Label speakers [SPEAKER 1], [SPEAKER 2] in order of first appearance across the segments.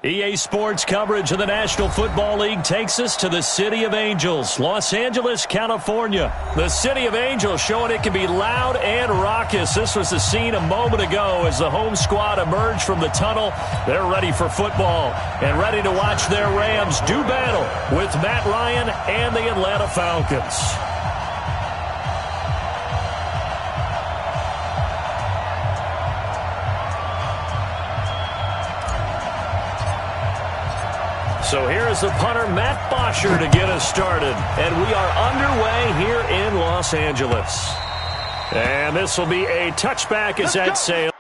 [SPEAKER 1] EA Sports coverage of the National Football League takes us to the City of Angels, Los Angeles, California. The City of Angels showing it can be loud and raucous. This was the scene a moment ago as the home squad emerged from the tunnel. They're ready for football and ready to watch their Rams do battle with Matt Ryan and the Atlanta Falcons. So here is the punter, Matt Bosher, to get us started. And we are underway here in Los Angeles. And this will be a touchback as that sails.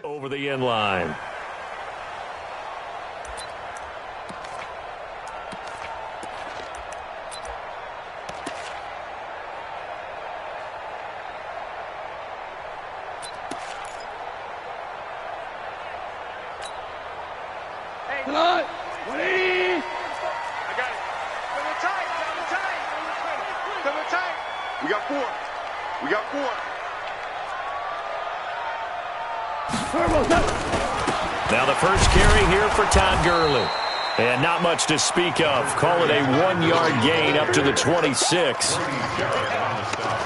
[SPEAKER 1] Over the end line.
[SPEAKER 2] Hey, come on. 180. I got it. Come tight. Come tight. We got four.
[SPEAKER 1] Now the first carry here for Todd Gurley. And not much to speak of. Call it a 1-yard gain up to the 26.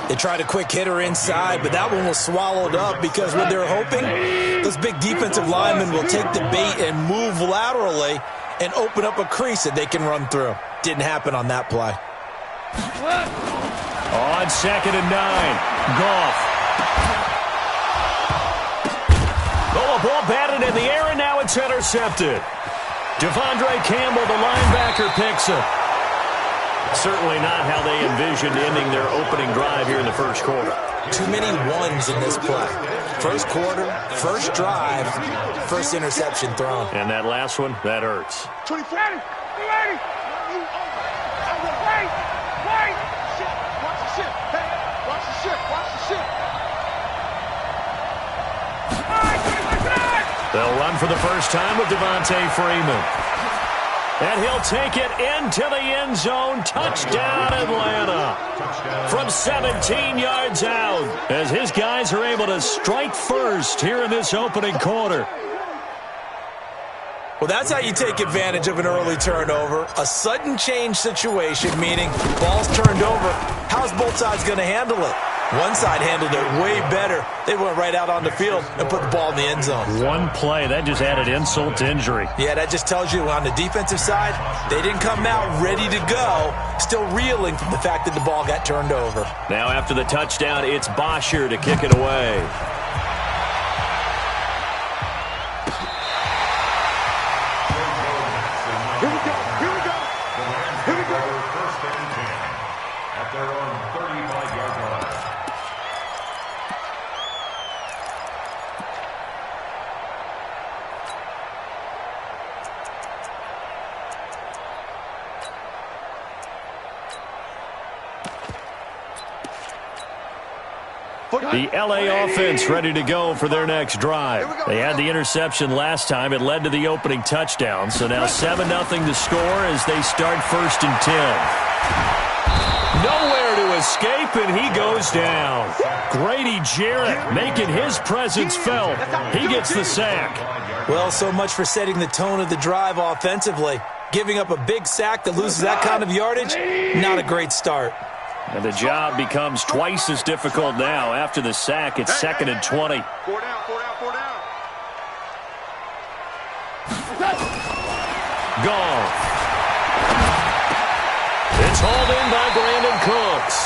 [SPEAKER 3] They tried a quick hitter inside, but that one was swallowed up because what they're hoping, those big defensive linemen will take the bait and move laterally and open up a crease that they can run through. Didn't happen on that play.
[SPEAKER 1] On 2nd and 9, Goff. Oh, a ball batted in the air, and now it's intercepted. Devondre Campbell, the linebacker, picks it. Certainly not how they envisioned ending their opening drive here in the first quarter.
[SPEAKER 3] Too many ones in this play. First quarter, first drive, first interception thrown.
[SPEAKER 1] And that last one, that hurts.
[SPEAKER 2] 24. Ready. Wait. Watch the ship. Hey, watch the ship.
[SPEAKER 1] They'll run for the first time with Devontae Freeman. And he'll take it into the end zone. Touchdown, Atlanta. From 17 yards out, as his guys are able to strike first here in this opening quarter.
[SPEAKER 3] Well, that's how you take advantage of an early turnover. A sudden change situation, meaning ball's turned over. How's both sides going to handle it? One side handled it way better. They went right out on the field and put the ball in the end zone.
[SPEAKER 1] One play, that just added insult to injury.
[SPEAKER 3] Yeah, that just tells you on the defensive side, they didn't come out ready to go, still reeling from the fact that the ball got turned over.
[SPEAKER 1] Now after the touchdown, it's Bosher to kick it away.
[SPEAKER 2] Here we go.
[SPEAKER 4] First and 10 at their own 35-yard line.
[SPEAKER 1] The LA offense ready to go for their next drive. They had the interception last time. It led to the opening touchdown. So now 7-0 to score as they start 1st and 10. Nowhere to escape, and he goes down. Grady Jarrett making his presence felt. He gets the sack.
[SPEAKER 3] Well, so much for setting the tone of the drive offensively. Giving up a big sack that loses that kind of yardage, not a great start.
[SPEAKER 1] And the job becomes twice as difficult now. After the sack, it's 2nd and 20.
[SPEAKER 2] Four down.
[SPEAKER 1] Gone. It's hauled in by Brandon Cooks.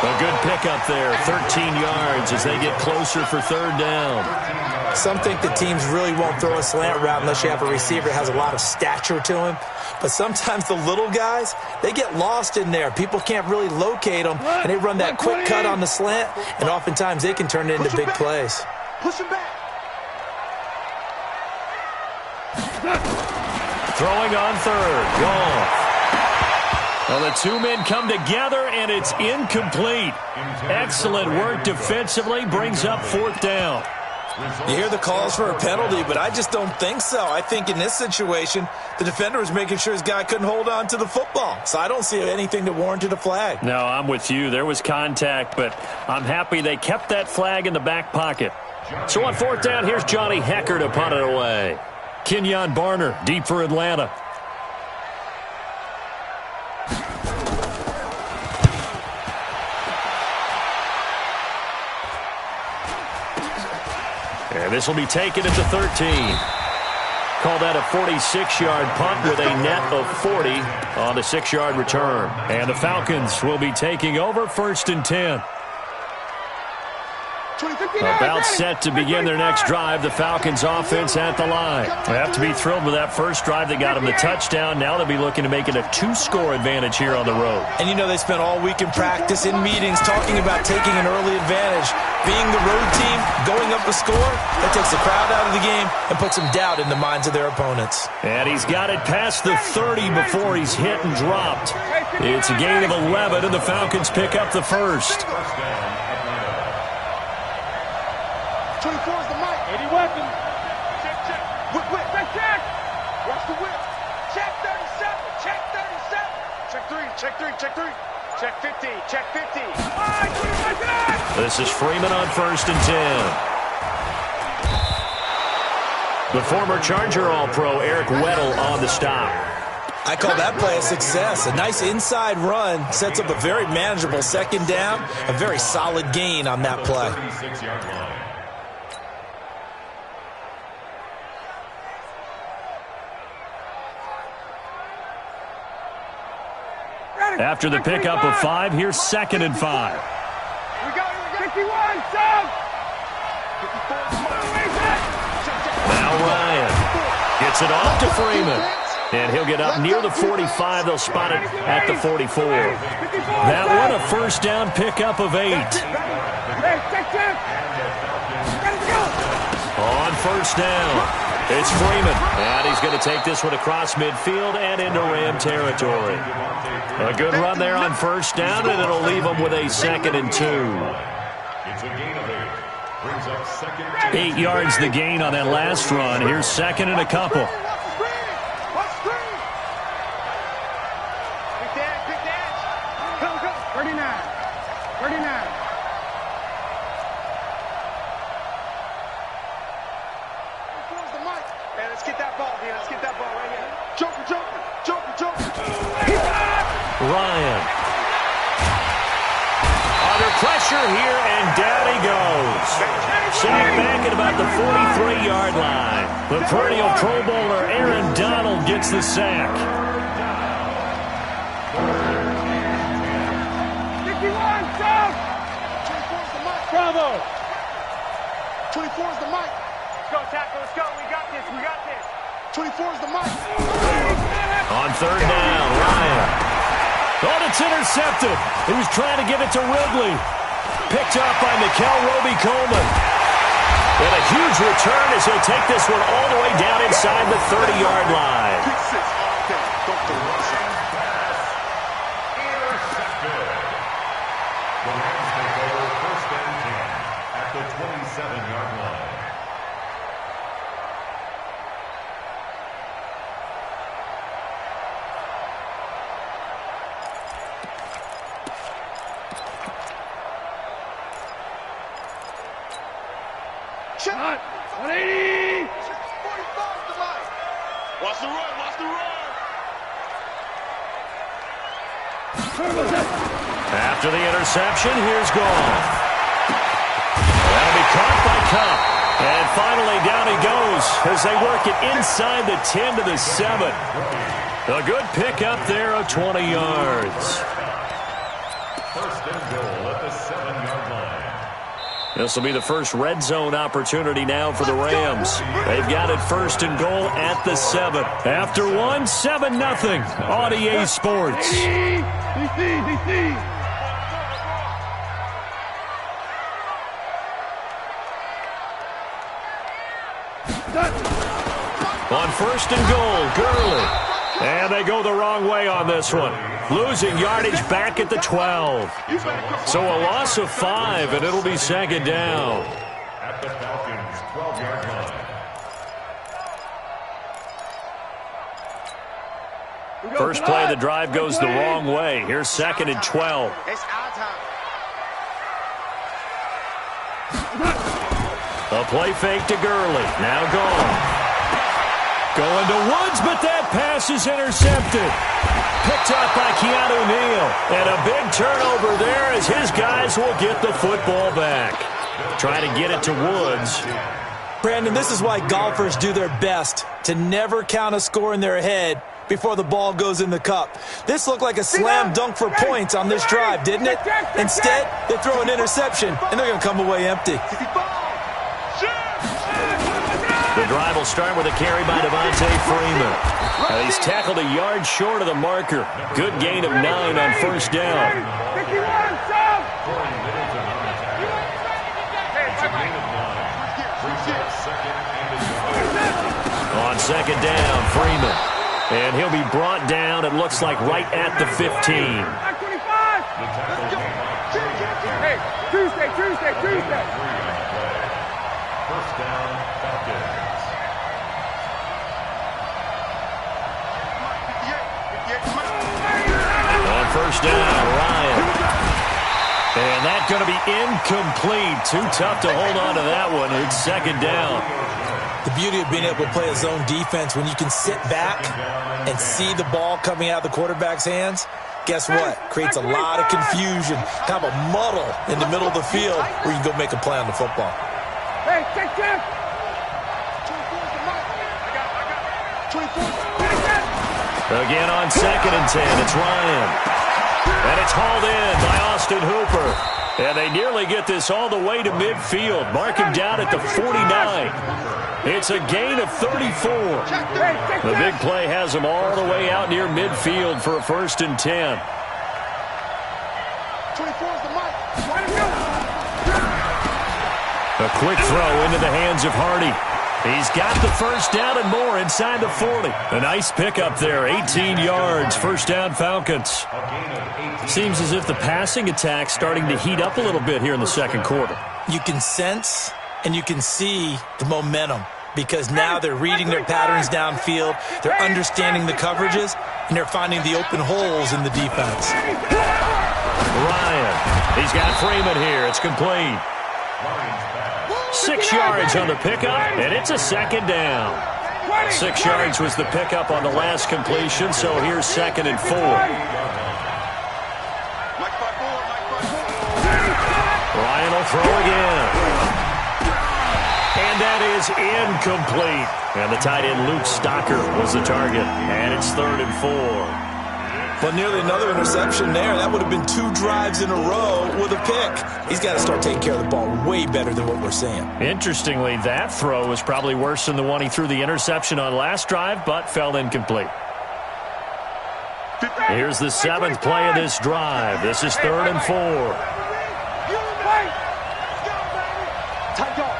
[SPEAKER 1] A good pickup there, 13 yards as they get closer for third down.
[SPEAKER 3] Some think the teams really won't throw a slant route unless you have a receiver that has a lot of stature to him. But sometimes the little guys, they get lost in there. People can't really locate them, and they run that quick cut on the slant, and oftentimes they can turn it into big plays.
[SPEAKER 2] Push him back.
[SPEAKER 1] Throwing on third. Goff. Well, the two men come together, and it's incomplete. Excellent work defensively. Brings up fourth down.
[SPEAKER 3] You hear the calls for a penalty, but I just don't think so. I think in this situation, the defender was making sure his guy couldn't hold on to the football. So I don't see anything that warranted a flag.
[SPEAKER 1] No, I'm with you. There was contact, but I'm happy they kept that flag in the back pocket. So on fourth down, here's Johnny Hecker to punt it away. Kenyon Barner, deep for Atlanta. And this will be taken at the 13. Call that a 46-yard punt with a net of 40 on the 6-yard return. And the Falcons will be taking over first and 10. About set to begin their next drive, the Falcons offense at the line. They have to be thrilled with that first drive that got them the touchdown. Now they'll be looking to make it a 2-score advantage here on the road.
[SPEAKER 3] And you know they spent all week in practice, in meetings, talking about taking an early advantage. Being the road team, going up a score, that takes the crowd out of the game and puts some doubt in the minds of their opponents.
[SPEAKER 1] And he's got it past the 30 before he's hit and dropped. It's a gain of 11, and the Falcons pick up the first.
[SPEAKER 2] 24 is the mic. 80 weapon. Check, check. Whip. Check, check. Watch the whip. Check 37. Check 37. Check 3. Check 50. Check 50.
[SPEAKER 1] This is Freeman on first and 10. The former Charger All-Pro Eric Weddle on the stop.
[SPEAKER 3] I call that play a success. A nice inside run sets up a very manageable second down. A very solid gain on that play.
[SPEAKER 1] After the pickup of 5, here's second and 5.
[SPEAKER 2] We got 51, Sam!
[SPEAKER 1] Now Ryan gets it off to Freeman. And he'll get up near the 45. They'll spot it at the 44. That one a first down pickup of 8. On first down, it's Freeman. And he's going to take this one across midfield and into Ram territory. A good run there on first down, and it'll leave them with a second and 2.
[SPEAKER 4] It's a gain of 8. Brings up second and
[SPEAKER 1] 8 yards the gain on that last run. Here's second and a couple.
[SPEAKER 2] Big dash. Go. 39. Where's the mic? Man, let's get that ball, man. Let's get that ball right here. Joker.
[SPEAKER 1] Ryan. Under pressure here, and down he goes. Sacked back at about the 43-yard line. The perennial Pro Bowler Aaron Donald gets the sack.
[SPEAKER 2] 51, stop! 24's the mic. Bravo! 24's the mic. Let's go, tackle. Let's go. We got this. 24's the mic.
[SPEAKER 1] On third down, Ryan. Oh, it's intercepted. He was trying to give it to Ridley. Picked up by Mikel Roby-Coleman. And a huge return as he'll take this one all the way down inside the 30-yard line.
[SPEAKER 4] intercepted. The Rams take over first and 10 at the 27-yard line.
[SPEAKER 2] Shot! 180! 45 to line. Watch the run,
[SPEAKER 1] After the interception, here's Goff. That'll be caught by Cup. And finally down he goes as they work it inside the 10 to the 7. A good pickup there of 20 yards.
[SPEAKER 4] First and goal at the
[SPEAKER 1] This will be the first red zone opportunity now for the Rams. They've got it first and goal at the 7. After one, 7-0 on EA Sports. On first and goal, Gurley. And they go the wrong way on this one. Losing yardage back at the 12. So a loss of 5, and it'll be second down.
[SPEAKER 4] At the Falcons' 12-yard line.
[SPEAKER 1] First play of the drive goes the wrong way. Here's second and 12.
[SPEAKER 2] It's our time.
[SPEAKER 1] A play fake to Gurley. Now gone. Going to Woods, but that pass is intercepted. Picked up by Keanu Neal. And a big turnover there as his guys will get the football back. Try to get it to Woods.
[SPEAKER 3] Brandon, this is why golfers do their best to never count a score in their head before the ball goes in the cup. This looked like a slam dunk for points on this drive, didn't it? Instead, they throw an interception, and they're going to come away empty.
[SPEAKER 1] The drive will start with a carry by Devontae Freeman. He's tackled a yard short of the marker. Good gain of 9 on first down. On second down, Freeman. And he'll be brought down, it looks like, right at the 15.
[SPEAKER 2] Hey, Tuesday.
[SPEAKER 4] First down, Falcons.
[SPEAKER 1] On first down, Ryan. And that's going to be incomplete. Too tough to hold on to that one. It's second down.
[SPEAKER 3] The beauty of being able to play a zone defense when you can sit back and see the ball coming out of the quarterback's hands, guess what? Creates a lot of confusion, kind of a muddle in the middle of the field where you can go make a play on the football.
[SPEAKER 2] Hey, take that.
[SPEAKER 1] Again on second and 10, it's Ryan. And it's hauled in by Austin Hooper. And they nearly get this all the way to midfield. Mark him down at the 49. It's a gain of 34. The big play has them all the way out near midfield for a first and 10.
[SPEAKER 2] 24 is the mic.
[SPEAKER 1] A quick throw into the hands of Hardy. He's got the first down and more inside the 40. A nice pickup there, 18 yards, first down Falcons. Seems as if the passing attack's starting to heat up a little bit here in the second quarter.
[SPEAKER 3] You can sense and you can see the momentum because now they're reading their patterns downfield, they're understanding the coverages, and they're finding the open holes in the defense.
[SPEAKER 1] Ryan, he's got Freeman here. It's complete. 6 yards on the pickup, and it's a second down. 6 yards was the pickup on the last completion, so here's second and 4. Ryan will throw again. And that is incomplete. And the tight end Luke Stocker was the target. And it's third and 4.
[SPEAKER 3] But nearly another interception there. That would have been 2 drives in a row with a pick. He's got to start taking care of the ball way better than what we're seeing.
[SPEAKER 1] Interestingly, that throw was probably worse than the one he threw the interception on last drive, but fell incomplete. Here's the 7th play of this drive. This is third and 4.
[SPEAKER 2] Tight dog.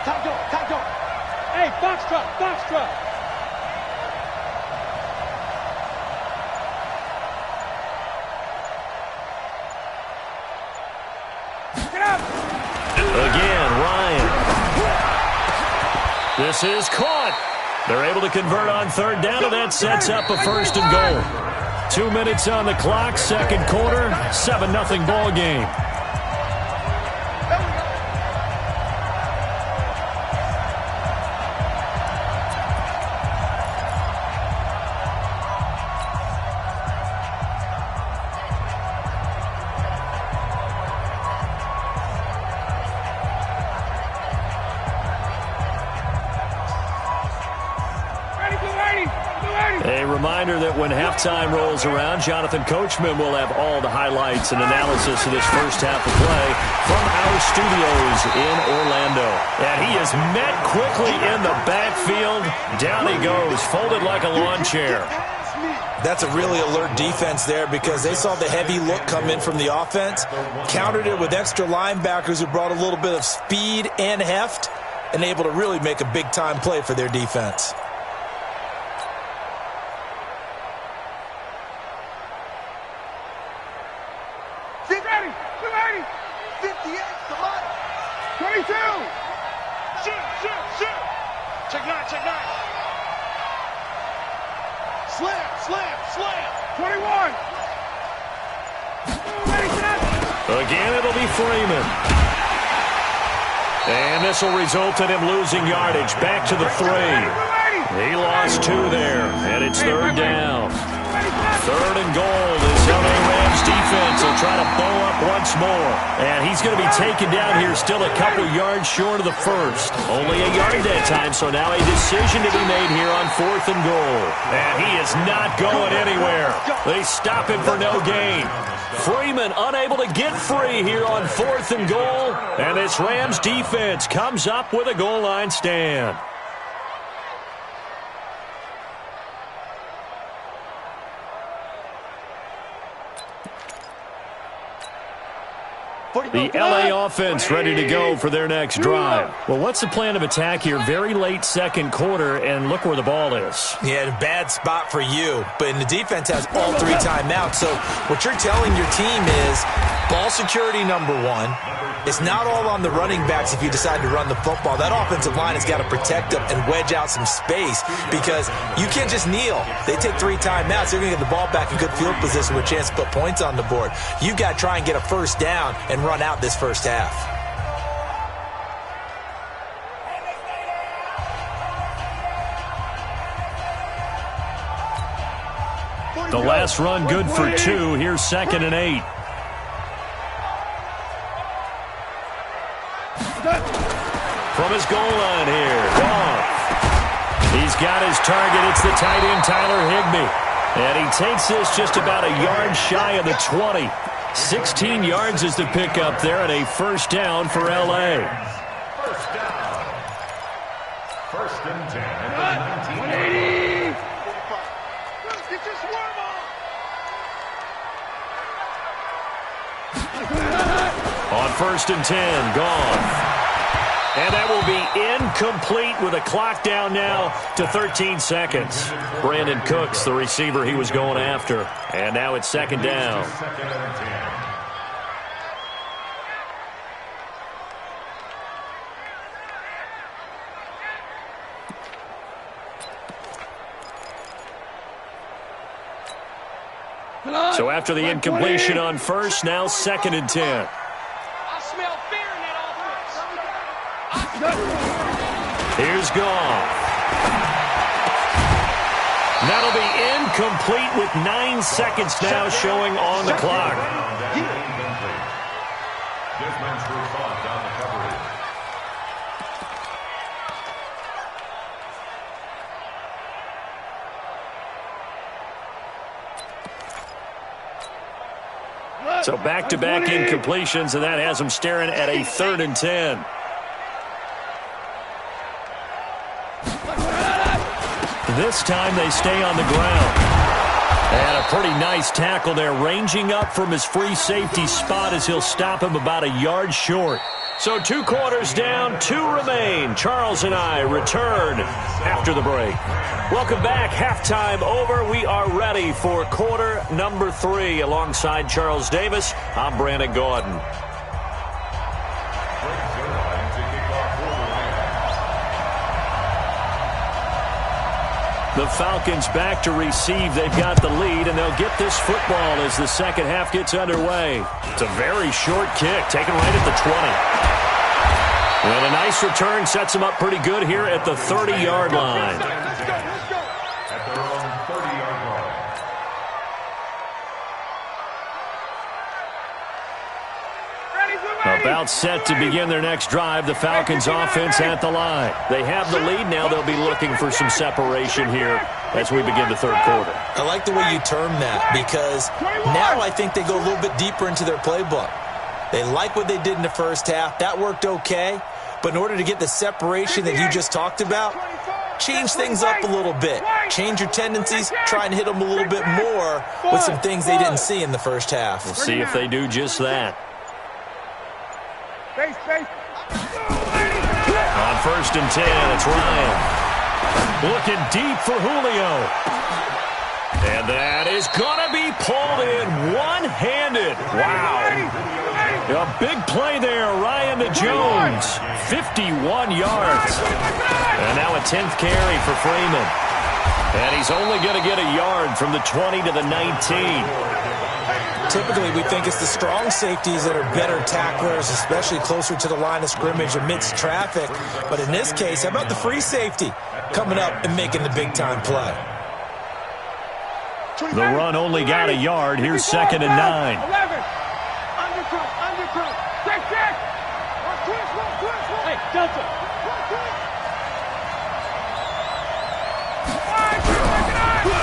[SPEAKER 2] Hey, box truck.
[SPEAKER 1] Again, Ryan. This is caught. They're able to convert on third down, and that sets up a first and goal. 2 minutes on the clock, second quarter, 7-0 ball game. A reminder that when halftime rolls around, Jonathan Coachman will have all the highlights and analysis of this first half of play from our studios in Orlando. And he is met quickly in the backfield. Down he goes, folded like a lawn chair.
[SPEAKER 3] That's a really alert defense there because they saw the heavy look come in from the offense, countered it with extra linebackers who brought a little bit of speed and heft, and able to really make a big-time play for their defense.
[SPEAKER 2] Get ready! Get ready! 58, come on! 22! Shoot! Check 9, check 9! Slam! 21! Ready, set!
[SPEAKER 1] Again, it'll be Freeman. And this will result in him losing yardage. Back to the 3. He lost 2 there, and it's third down. Third and goal. This LA Rams defense will try to bow up once more. And he's going to be taken down here still a couple yards short of the first. Only a yard that time, so now a decision to be made here on 4th and goal. And he is not going anywhere. They stop him for no gain. Freeman unable to get free here on 4th and goal. And this Rams defense comes up with a goal line stand. The LA offense ready to go for their next drive. Well, what's the plan of attack here? Very late second quarter, and look where the ball is.
[SPEAKER 3] Yeah, a bad spot for you, but the defense has all 3 timeouts. So what you're telling your team is ball security number 1. It's not all on the running backs if you decide to run the football. That offensive line has got to protect them and wedge out some space because you can't just kneel. They take 3 timeouts. They're going to get the ball back in good field position with a chance to put points on the board. You've got to try and get a first down and run out this first half.
[SPEAKER 1] The last run good for 2. Here's 2nd and 8. From his goal line here, Goff. He's got his target. It's the tight end, Tyler Higbee. And he takes this just about a yard shy of the 20. 16 yards is the pickup there, and a first down for L.A.
[SPEAKER 4] First down. 1st and 10 at the 19.
[SPEAKER 2] 180! Get your swarm on!
[SPEAKER 1] On 1st and 10, Goff. And that will be incomplete with a clock down now to 13 seconds. Brandon Cooks, the receiver he was going after. And now it's 2nd down. So after the incompletion on 1st, now 2nd and 10. Here's Goff. That'll be incomplete with 9 seconds now showing on the clock. So back-to-back incompletions, and that has them staring at a 3rd and 10. This time they stay on the ground. And a pretty nice tackle there, ranging up from his free safety spot as he'll stop him about a yard short. So 2 quarters down, 2 remain. Charles and I return after the break. Welcome back. Halftime over. We are ready for quarter number 3. Alongside Charles Davis, I'm Brandon Gordon. The Falcons back to receive. They've got the lead, and they'll get this football as the second half gets underway. It's a very short kick, taken right at the 20. And a nice return sets them up pretty good here at the 30-yard line.
[SPEAKER 4] At their own 30-yard line.
[SPEAKER 1] Now About set to begin their next drive, the Falcons offense at the line. They have the lead now. They'll be looking for some separation here as we begin the third quarter.
[SPEAKER 3] I like the way you term that, because now I think they go a little bit deeper into their playbook. They like what they did in the first half. That worked okay. But in order to get the separation that you just talked about, change things up a little bit. Change your tendencies. Try and hit them a little bit more with some things they didn't see in the first half.
[SPEAKER 1] We'll see if they do just that. On 1st and 10, it's Ryan. Looking deep for Julio. And that is going to be pulled in one-handed. Wow. A big play there, Ryan to Jones. 51 yards. And now a 10th carry for Freeman. And he's only going to get a yard from the 20 to the 19.
[SPEAKER 3] Typically, we think it's the strong safeties that are better tacklers, especially closer to the line of scrimmage amidst traffic. But in this case, how about the free safety coming up and making the big-time play?
[SPEAKER 1] The run only got a yard. Here's 2nd and 9.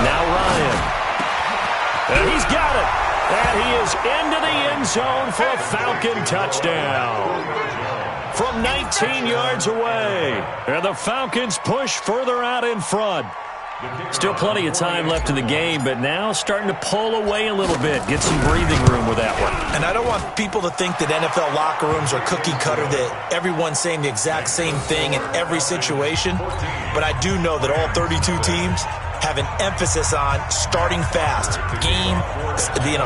[SPEAKER 1] Now Ryan. And he's got it. And he is into the end zone for a Falcon touchdown. From 19 yards away. And the Falcons push further out in front. Still plenty of time left in the game, but now starting to pull away a little bit. Get some breathing room with that one.
[SPEAKER 3] And I don't want people to think that NFL locker rooms are cookie cutter, that everyone's saying the exact same thing in every situation. But I do know that all 32 teams have an emphasis on starting fast. Game,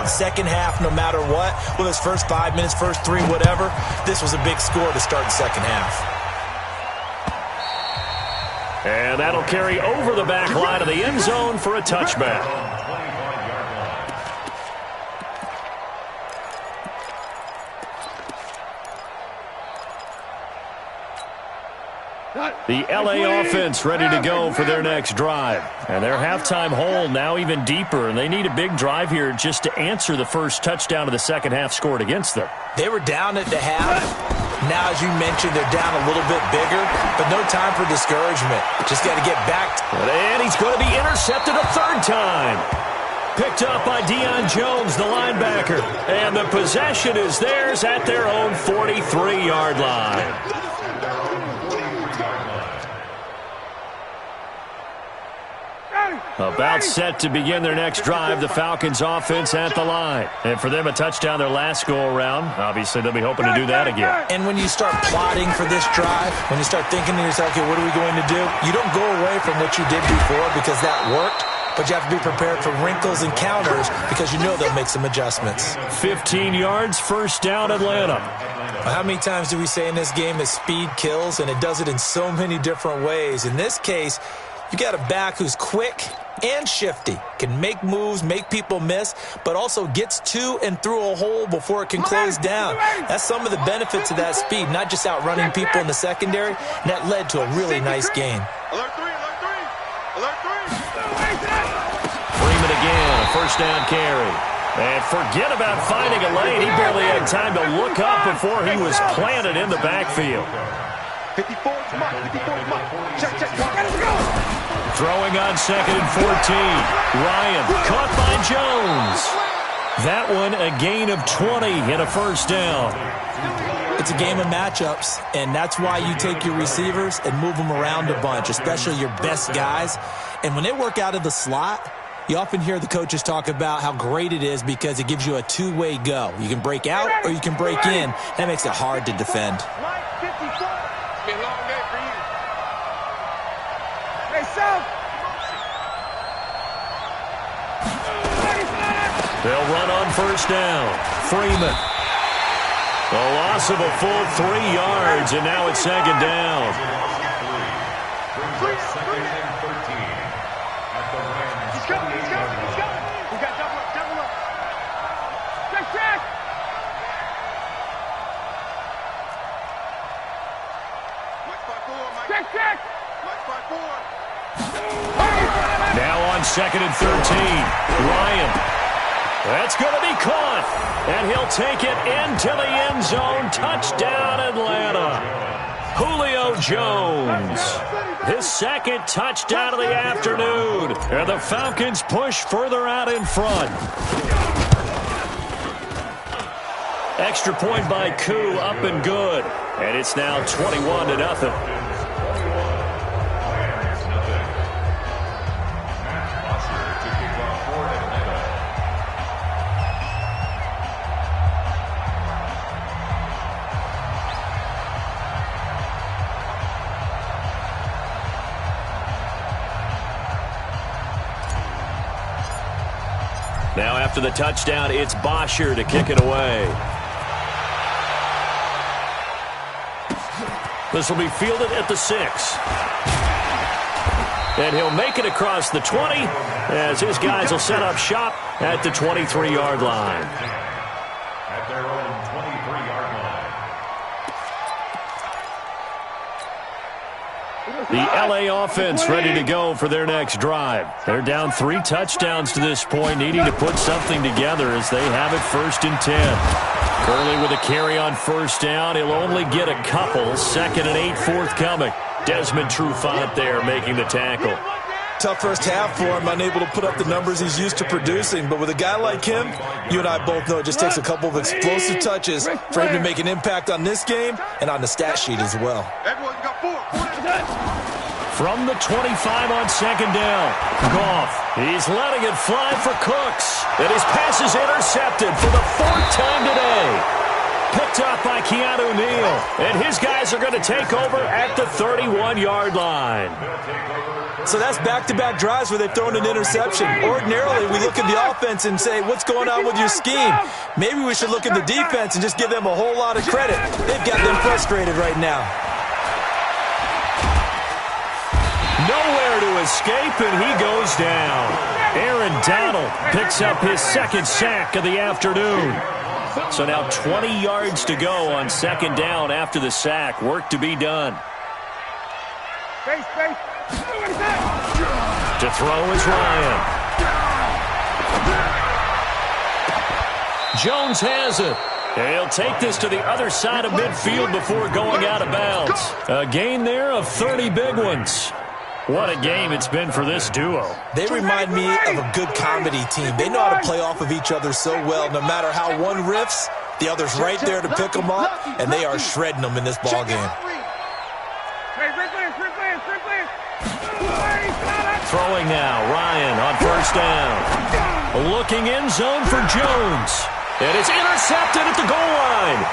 [SPEAKER 3] second half, no matter what. Whether it's first 5 minutes, first 3, whatever. This was a big score to start the second half.
[SPEAKER 1] And that'll carry over the back line of the end zone for a touchback. The LA offense ready to go for their next drive. And their halftime hole now even deeper. And they need a big drive here just to answer the first touchdown of the second half scored against them.
[SPEAKER 3] They were down at the half. Now, as you mentioned, they're down a little bit bigger, but no time for discouragement. Just got to get back.
[SPEAKER 1] And he's going to be intercepted a third time. Picked up by Deion Jones, the linebacker. And the possession is theirs at their own 43-yard line. About set to begin their next drive, the Falcons offense at the line. And for them, a touchdown their last go-around. Obviously, they'll be hoping to do that again.
[SPEAKER 3] And when you start plotting for this drive, when you start thinking to yourself, okay, what are we going to do? You don't go away from what you did before because that worked, but you have to be prepared for wrinkles and counters because you know they'll make some adjustments.
[SPEAKER 1] 15 yards, first down, Atlanta.
[SPEAKER 3] How many times do we say in this game that speed kills, and it does it in so many different ways? In this case, you got a back who's quick and shifty, can make moves, make people miss, but also gets to and through a hole before it can close down. That's some of the benefits of that speed, not just outrunning people in the secondary, and that led to a really nice game.
[SPEAKER 2] Alert 3, alert 3, alert 3.
[SPEAKER 1] Freeman again, a first down carry. And forget about finding a lane. He barely had time to look up before he was planted in the backfield.
[SPEAKER 2] 54, come on, 54, come on. Check, let's go.
[SPEAKER 1] Throwing on 2nd and 14. Ryan caught by Jones. That one a gain of 20 and a first down.
[SPEAKER 3] It's a game of matchups, and that's why you take your receivers and move them around a bunch, especially your best guys. And when they work out of the slot, you often hear the coaches talk about how great it is because it gives you a two-way go. You can break out or you can break in. That makes it hard to defend.
[SPEAKER 2] Be a long day for you. Hey, South.
[SPEAKER 1] They'll run on first down. Freeman. A loss of a full 3 yards, and now it's second down.
[SPEAKER 4] Second and 13 at the Rams.
[SPEAKER 2] He's coming. We got double up. Check. Check.
[SPEAKER 1] Now on 2nd and 13. Ryan That's going to be caught. And he'll take it into the end zone. Touchdown, Atlanta. Julio Jones. His second touchdown of the afternoon. And the Falcons push further out in front. Extra point by Koo, up and good. And it's now 21-0. Now after the touchdown, it's Bosher to kick it away. This will be fielded at the 6. And he'll make it across the 20 as his guys will set up shop at the 23-yard line.
[SPEAKER 4] At their own 23-yard line.
[SPEAKER 1] The L.A. offense ready to go for their next drive. They're down 3 touchdowns to this point, needing to put something together as they have it 1st and 10. Curley with a carry on 1st down. He'll only get a couple. 2nd and 8 forthcoming. Desmond Trufant there making the tackle.
[SPEAKER 3] Tough first half for him, unable to put up the numbers he's used to producing. But with a guy like him, you and I both know it just takes a couple of explosive touches for him to make an impact on this game and on the stat sheet as well.
[SPEAKER 2] Everyone, you got 4.
[SPEAKER 1] From the 25 on 2nd down. Goff, he's letting it fly for Cooks. And his pass is intercepted for the 4th time today. Picked up by Keanu Neal. And his guys are going to take over at the 31-yard line.
[SPEAKER 3] So that's back-to-back drives where they've thrown an interception. Ordinarily, we look at the offense and say, what's going on with your scheme? Maybe we should look at the defense and just give them a whole lot of credit. They've got them frustrated right now.
[SPEAKER 1] Nowhere to escape, and he goes down. Aaron Donald picks up his 2nd sack of the afternoon. So now 20 yards to go on 2nd down after the sack. Work to be done. To throw is Ryan. Jones has it. He'll take this to the other side of midfield before going out of bounds. A gain there of 30 big ones. What a game it's been for this duo.
[SPEAKER 3] They remind me of a good comedy team. They know how to play off of each other so well. No matter how one riffs, the other's right there to pick them up, and they are shredding them in this ball game.
[SPEAKER 1] Throwing now, Ryan on 1st down. Looking end zone for Jones. And it's intercepted at the goal line.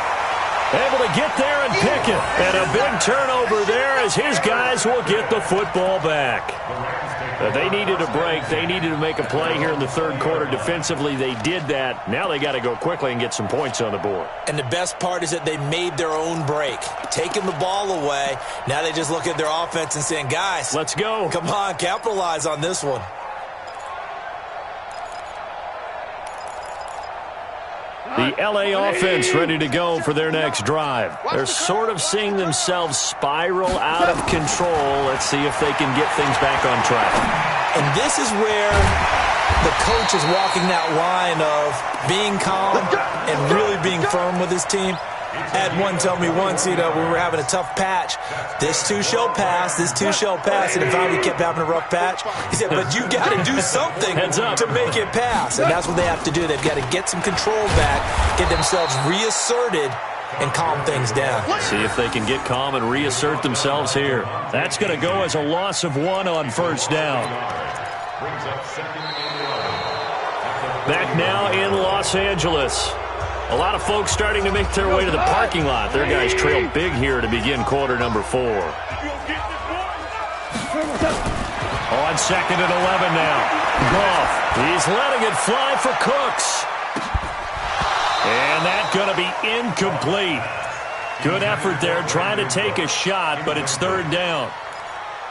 [SPEAKER 1] Able to get there and pick it. And a big turnover there as his guys will get the football back. They needed a break. They needed to make a play here in the 3rd quarter. Defensively, they did that. Now they got to go quickly and get some points on the board.
[SPEAKER 3] And the best part is that they made their own break. Taking the ball away. Now they just look at their offense and saying, guys,
[SPEAKER 1] let's go.
[SPEAKER 3] Come on, capitalize on this one.
[SPEAKER 1] The L.A. offense ready to go for their next drive. They're sort of seeing themselves spiral out of control. Let's see if they can get things back on track.
[SPEAKER 3] And this is where the coach is walking that line of being calm and really being firm with his team. I had one tell me once, we were having a tough patch. This too shall pass, this too shall pass. And finally we kept having a rough patch. He said, but you got to do something to make it pass. And that's what they have to do. They've got to get some control back, get themselves reasserted, and calm things down.
[SPEAKER 1] See if they can get calm and reassert themselves here. That's going to go as a loss of 1 on 1st down. Back now in Los Angeles. A lot of folks starting to make their way to the parking lot. Their guys trail big here to begin quarter number 4. On 2nd and 11 now. Goff, he's letting it fly for Cooks. And that's going to be incomplete. Good effort there trying to take a shot, but it's 3rd down.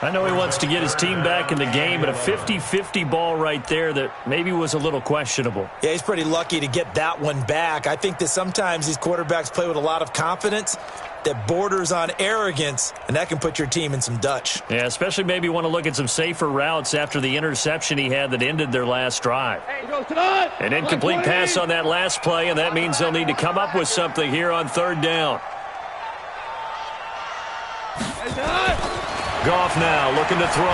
[SPEAKER 1] I know he wants to get his team back in the game, but a 50-50 ball right there that maybe was a little questionable.
[SPEAKER 3] Yeah, he's pretty lucky to get that one back. I think that sometimes these quarterbacks play with a lot of confidence that borders on arrogance, and that can put your team in some Dutch.
[SPEAKER 1] Yeah, especially maybe want to look at some safer routes after the interception he had that ended their last drive. An incomplete pass on that last play, and that means they'll need to come up with something here on third down. Goff now looking to throw.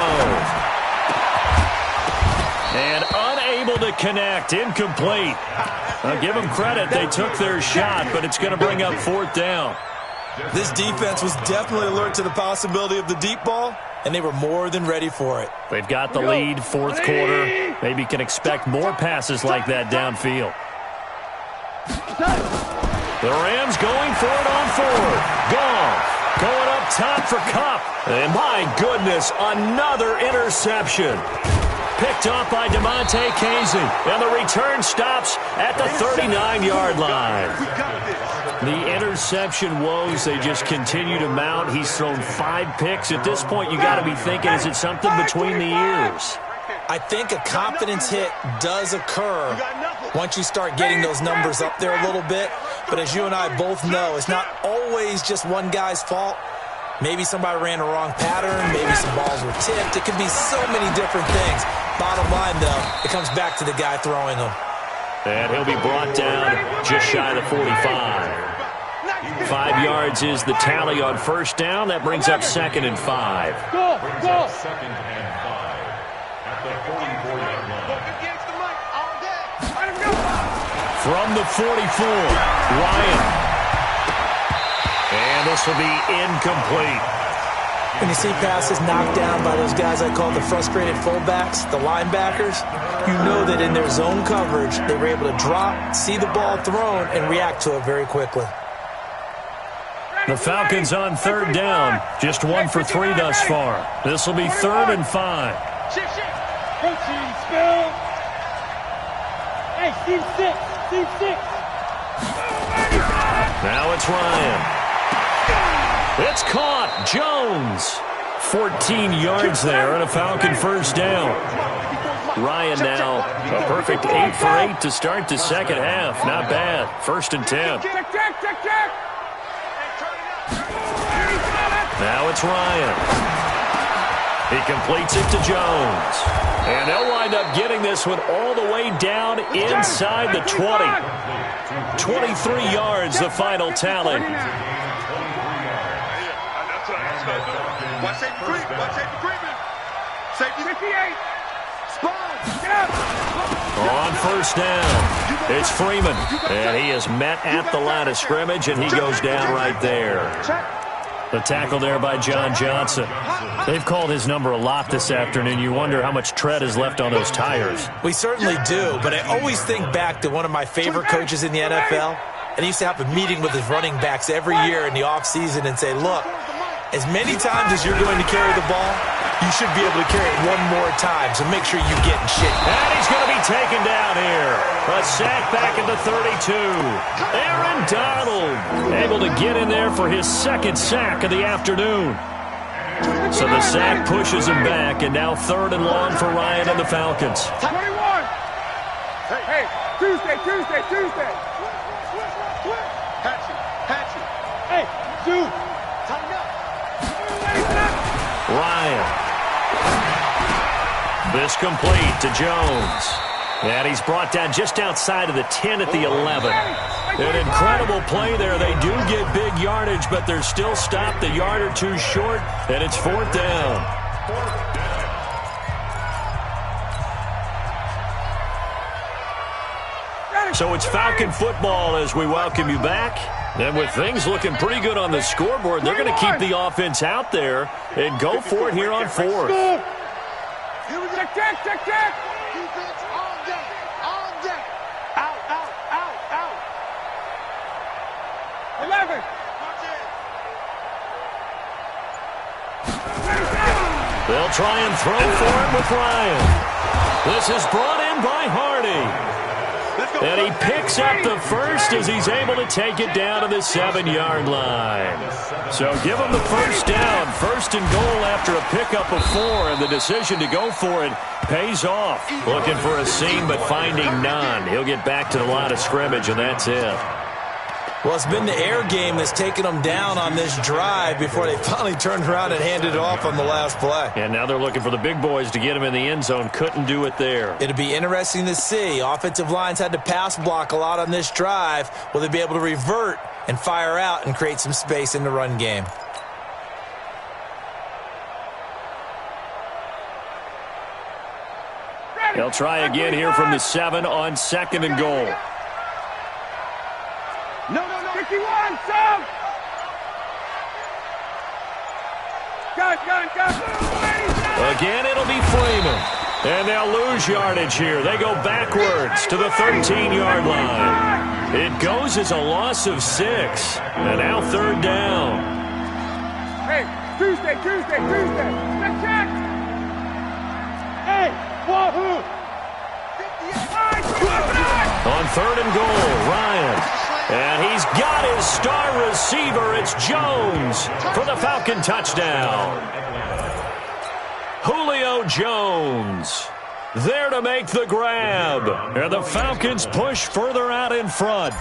[SPEAKER 1] And unable to connect. Incomplete. I'll give them credit. They took their shot, but it's going to bring up fourth down.
[SPEAKER 3] This defense was definitely alert to the possibility of the deep ball, and they were more than ready for it.
[SPEAKER 1] They've got the lead, fourth quarter. Maybe can expect more passes like that downfield. The Rams going for it on fourth. Goff going up top for Kupp. And my goodness, another interception. Picked off by DeMonte Casey. And the return stops at the 39-yard line. The interception woes, they just continue to mount. He's thrown 5 picks. At this point, you got to be thinking, is it something between the ears?
[SPEAKER 3] I think a confidence hit does occur once you start getting those numbers up there a little bit. But as you and I both know, it's not always just one guy's fault. Maybe somebody ran a wrong pattern. Maybe some balls were tipped. It could be so many different things. Bottom line, though, it comes back to the guy throwing them.
[SPEAKER 1] And he'll be brought down just shy of the 45. 5 yards is the tally on first down. That brings up 2nd and 5.
[SPEAKER 4] Go! 2nd and 5 at the 44-yard line.
[SPEAKER 1] From the 44, Ryan. And this will be incomplete.
[SPEAKER 3] When you see passes knocked down by those guys I call the frustrated fullbacks, the linebackers, you know that in their zone coverage, they were able to drop, see the ball thrown, and react to it very quickly.
[SPEAKER 1] The Falcons on third down. Just 1 for 3 thus far. This will be 3rd and 5.
[SPEAKER 2] Protein spill. Hey, Steve 6. Steve 6.
[SPEAKER 1] Now it's Ryan. It's caught. Jones. 14 yards there and a Falcon first down. Ryan now a perfect 8 for 8 to start the second half. Not bad. 1st and 10. Now it's Ryan. He completes it to Jones. And they'll wind up getting this one all the way down inside the 20. 23 yards, the final tally.
[SPEAKER 2] Watch safety creep. Watch safety creeping. Safety 58.
[SPEAKER 1] On first down, it's Freeman. And he is met at the line of scrimmage, and he goes down right there. The tackle there by John Johnson. They've called his number a lot this afternoon. You wonder how much tread is left on those tires.
[SPEAKER 3] We certainly do, but I always think back to one of my favorite coaches in the NFL. And he used to have a meeting with his running backs every year in the offseason and say, look, as many times as you're going to carry the ball, you should be able to carry it one more time, so make sure you get in shape.
[SPEAKER 1] And he's going to be taken down here. A sack back at the 32. Aaron Donald able to get in there for his 2nd sack of the afternoon. So the sack pushes him back, and now 3rd and long for Ryan and the Falcons.
[SPEAKER 2] 21. Hey, Tuesday. Hatchet. Hey, Sue. Tighten up.
[SPEAKER 1] Ryan. This complete to Jones. And he's brought down just outside of the 10 at the 11. An incredible play there. They do get big yardage, but they're still stopped a yard or 2 short, and it's 4th down. So it's Falcon football as we welcome you back. And with things looking pretty good on the scoreboard, they're going to keep the offense out there and go for it here on 4th.
[SPEAKER 2] Check. Defense all day. Out. 11.
[SPEAKER 1] They'll try and throw for it with Ryan. This is brought in by Hardy.
[SPEAKER 2] Let's go.
[SPEAKER 1] And he picks up the first as he's able to take it down to the 7-yard line. So give him the first down. First and goal after a pickup of 4, and the decision to go for it pays off. Looking for a seam, but finding none. He'll get back to the line of scrimmage, and that's it.
[SPEAKER 3] Well, it's been the air game that's taken them down on this drive before they finally turned around and handed it off on the last play.
[SPEAKER 1] And now they're looking for the big boys to get him in the end zone. Couldn't do it there.
[SPEAKER 3] It'll be interesting to see. Offensive lines had to pass block a lot on this drive. Will they be able to revert and fire out and create some space in the run game?
[SPEAKER 1] They'll try again here from the 7 on 2nd and goal.
[SPEAKER 2] No. 51, Sam! Go.
[SPEAKER 1] Again, it'll be Freeman. And they'll lose yardage here. They go backwards to the 13-yard line. It goes as a loss of 6. And now 3rd down.
[SPEAKER 2] Hey, Tuesday. Check. Hey, wahoo!
[SPEAKER 1] On 3rd and goal, Ryan. And he's got his star receiver. It's Jones for the Falcon touchdown. Julio Jones there to make the grab. And the Falcons push further out in front.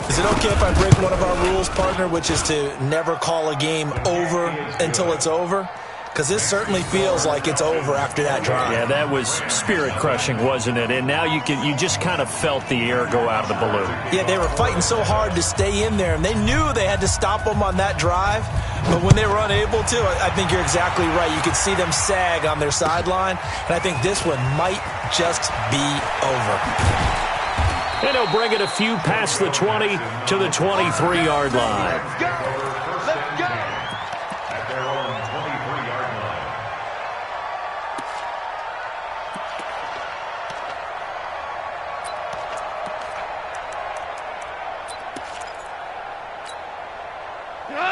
[SPEAKER 3] Is it okay if I break one of our rules, partner, which is to never call a game over until it's over? Because this certainly feels like it's over after that drive.
[SPEAKER 1] Yeah, that was spirit-crushing, wasn't it? And now you just kind of felt the air go out of the balloon.
[SPEAKER 3] Yeah, they were fighting so hard to stay in there, and they knew they had to stop them on that drive. But when they were unable to, I think you're exactly right. You could see them sag on their sideline, and I think this one might just be over.
[SPEAKER 1] And he'll bring it a few past the 20 to the 23-yard line.
[SPEAKER 4] Let's go. At their own 23-yard line.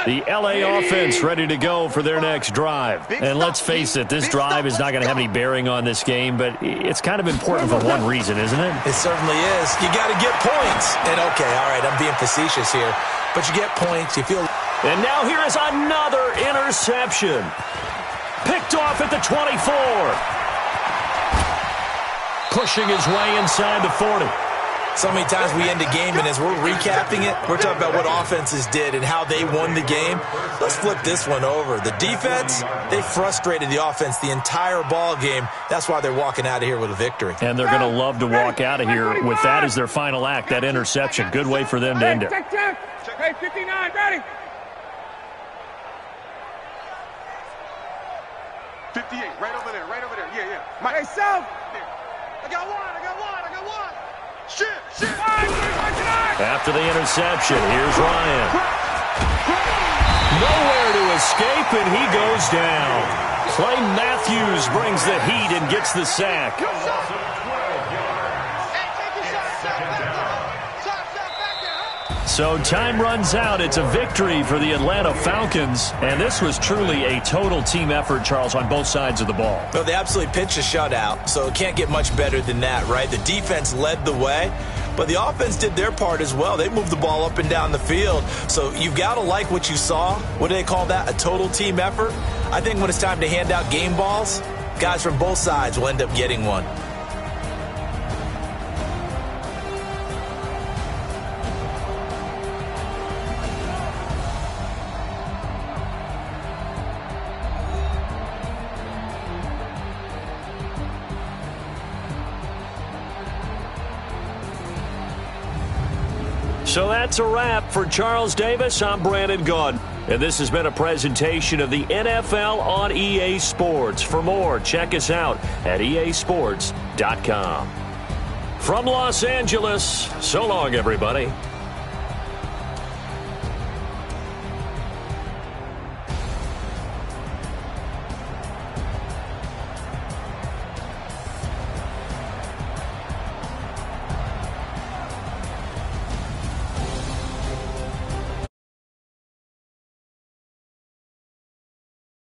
[SPEAKER 1] The L.A. offense ready to go for their next drive. And let's face it, this drive is not going to have any bearing on this game, but it's kind of important for one reason, isn't it?
[SPEAKER 3] It certainly is. You got to get points. And, okay, all right, I'm being facetious here. But you get points, you feel...
[SPEAKER 1] And now here is another interception. Picked off at the 24. Pushing his way inside the 40.
[SPEAKER 3] So many times we end a game, and as we're recapping it, we're talking about what offenses did and how they won the game. Let's flip this one over. The defense, they frustrated the offense the entire ball game. That's why they're walking out of here with a victory.
[SPEAKER 1] And they're going to love to walk out of here with that as their final act, that interception. Good way for them to end it.
[SPEAKER 2] Check. Hey, 59, ready. 58, right over there. Yeah. Hey, Sal. I got one. Shit.
[SPEAKER 1] After the interception, here's Ryan. Nowhere to escape, and he goes down. Clay Matthews brings the heat and gets the sack. So time runs out. It's a victory for the Atlanta Falcons. And this was truly a total team effort, Charles, on both sides of the ball.
[SPEAKER 3] Well, they absolutely pitched a shutout, so it can't get much better than that, right? The defense led the way, but the offense did their part as well. They moved the ball up and down the field. So you've got to like what you saw. What do they call that? A total team effort? I think when it's time to hand out game balls, guys from both sides will end up getting one.
[SPEAKER 1] So that's a wrap for Charles Davis. I'm Brandon Gunn. And this has been a presentation of the NFL on EA Sports. For more, check us out at easports.com. From Los Angeles, so long, everybody.